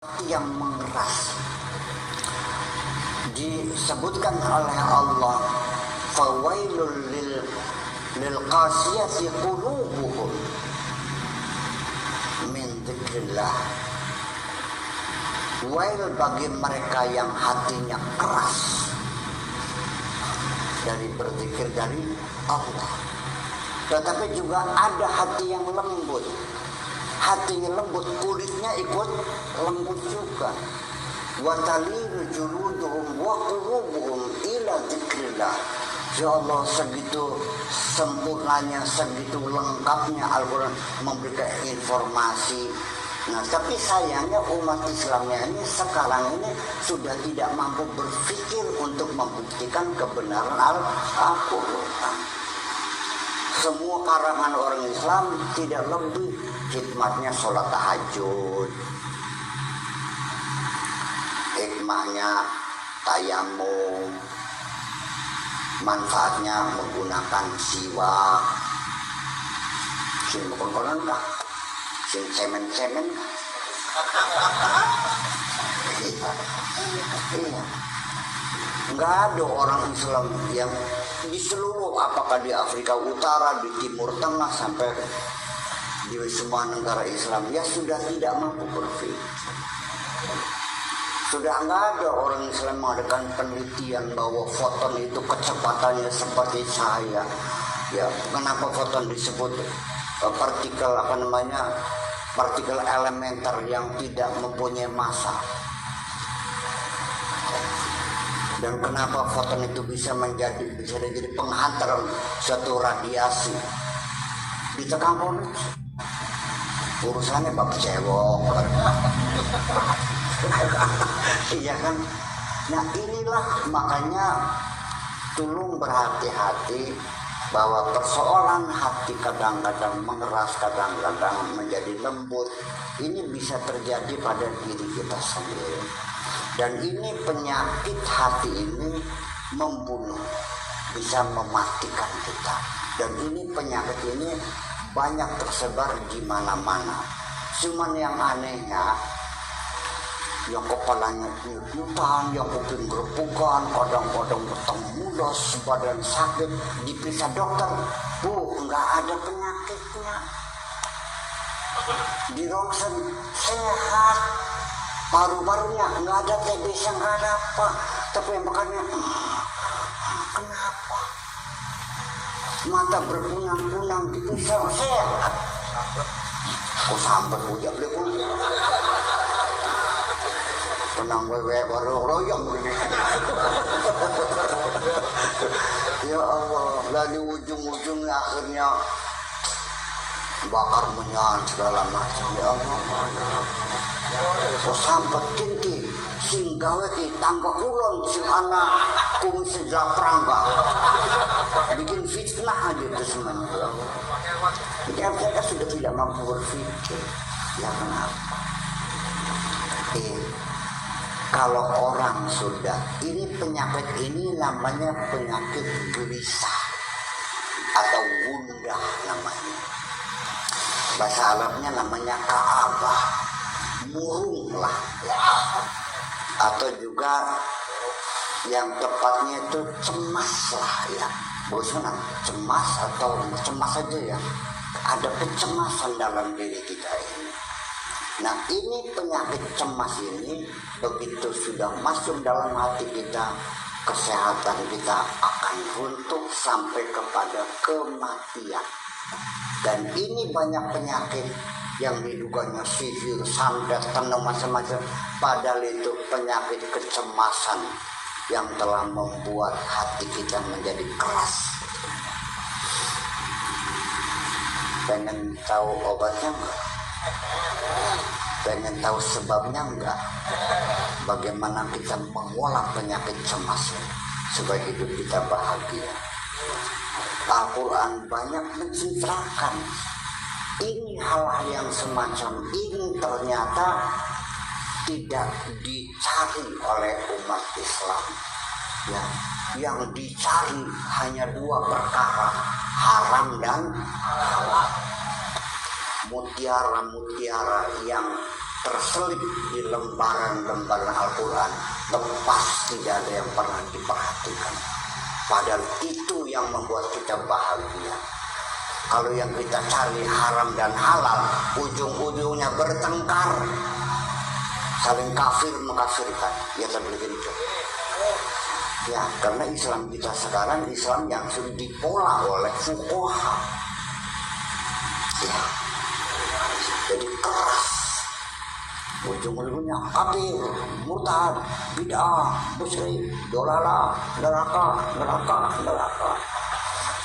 yang mengeras. Disebutkan oleh Allah, fawailul lil qasiyati qulubuhum min dzikrillah. Wail bagi mereka yang hatinya keras dari berzikir dari Allah. Tetapi juga ada hati yang lembut. Hatinya lembut, kulitnya ikut lembut juga. Wa talinu juluduhum wa qulubuhum ila dzikrillah. Ya Allah, segitu sempurnanya, segitu lengkapnya Al-Quran memberikan informasi. Nah, tapi sayangnya umat Islamnya ini sekarang ini sudah tidak mampu berpikir untuk membuktikan kebenaran Al-Quran. Semua karangan orang Islam tidak lebih hikmahnya sholat tahajud, hikmahnya tayamum, manfaatnya menggunakan siwak, sing konon kah, sing semen kah? Iya. Nggak ada orang Islam yang di seluruh, apakah di Afrika Utara, di Timur Tengah, sampai di semua negara Islam, ya sudah tidak mampu berpikir. Sudah nggak ada orang Islam mengadakan penelitian bahwa foton itu kecepatannya seperti cahaya. Ya, kenapa foton disebut partikel partikel elementer yang tidak mempunyai massa? Dan kenapa foton itu bisa menjadi penghantar suatu radiasi? Ditekan urusannya bab cewek. Iya kan? Nah, inilah makanya tolong berhati-hati bahwa persoalan hati kadang-kadang mengeras, kadang-kadang menjadi lembut. Ini bisa terjadi pada diri kita sendiri. Dan ini penyakit hati ini membunuh, bisa mematikan kita. Dan ini penyakit ini banyak tersebar di mana-mana. Cuman yang anehnya, yang kepalanya nyutan, yang kuping gerepukan, kadang-kadang bertemu mulas, badan sakit, diperiksa dokter, Bu, nggak ada penyakitnya. Di ronsen sehat, paru-parunya nggak ada TBC, nggak ada apa, tapi yang makanya kenapa? Mata berkunang-kunang, diperiksa sehat. Kok sampai ujak lekul? Tenang wewe baru royong ini. Ya Allah, lalu ujung-ujungnya akhirnya bakar menyan segala macam. Ya Allah, so sampai kinti sing gawe ki tangga kulon sing anak kum sejak perangga bikin fitnah aja itu semuanya. Jadi mereka sudah tidak mampu berpikir. Ya kenapa? Kalau orang sudah, ini penyakit ini namanya penyakit gelisah atau gundah namanya. Bahasa Arabnya namanya ka'abah, murung lah. Atau juga yang tepatnya itu cemas lah ya. Bosan, cemas atau cemas saja ya. Ada kecemasan dalam diri kita ini. Nah, ini penyakit cemas ini begitu sudah masuk dalam hati kita, kesehatan kita akan runtuh sampai kepada kematian. Dan ini banyak penyakit yang diduganya sihir, santet, tenung macam-macam. Padahal itu penyakit kecemasan yang telah membuat hati kita menjadi keras. Pengen tahu obatnya enggak? Pengen tahu sebabnya enggak? Bagaimana kita mengolah penyakit cemas supaya hidup kita bahagia? Al-Quran banyak menceritakan ini hal-hal yang semacam ini ternyata tidak dicari oleh umat Islam. Ya, yang dicari hanya dua perkara, haram dan halal. Mutiara-mutiara yang terselip di lembaran-lembaran Al-Quran, lepas tidak ada yang pernah diperhatikan. Padahal itu yang membuat kita bahagia. Kalau yang kita cari haram dan halal, ujung-ujungnya bertengkar, saling kafir mengkafirkan. Ya kan begitu. Ya, karena Islam kita sekarang Islam yang sudah dipola oleh fuqaha. Ya, jadi keras. Ujung-ujungnya kafir, murtad, bid'ah, musyrik, dolala, neraka.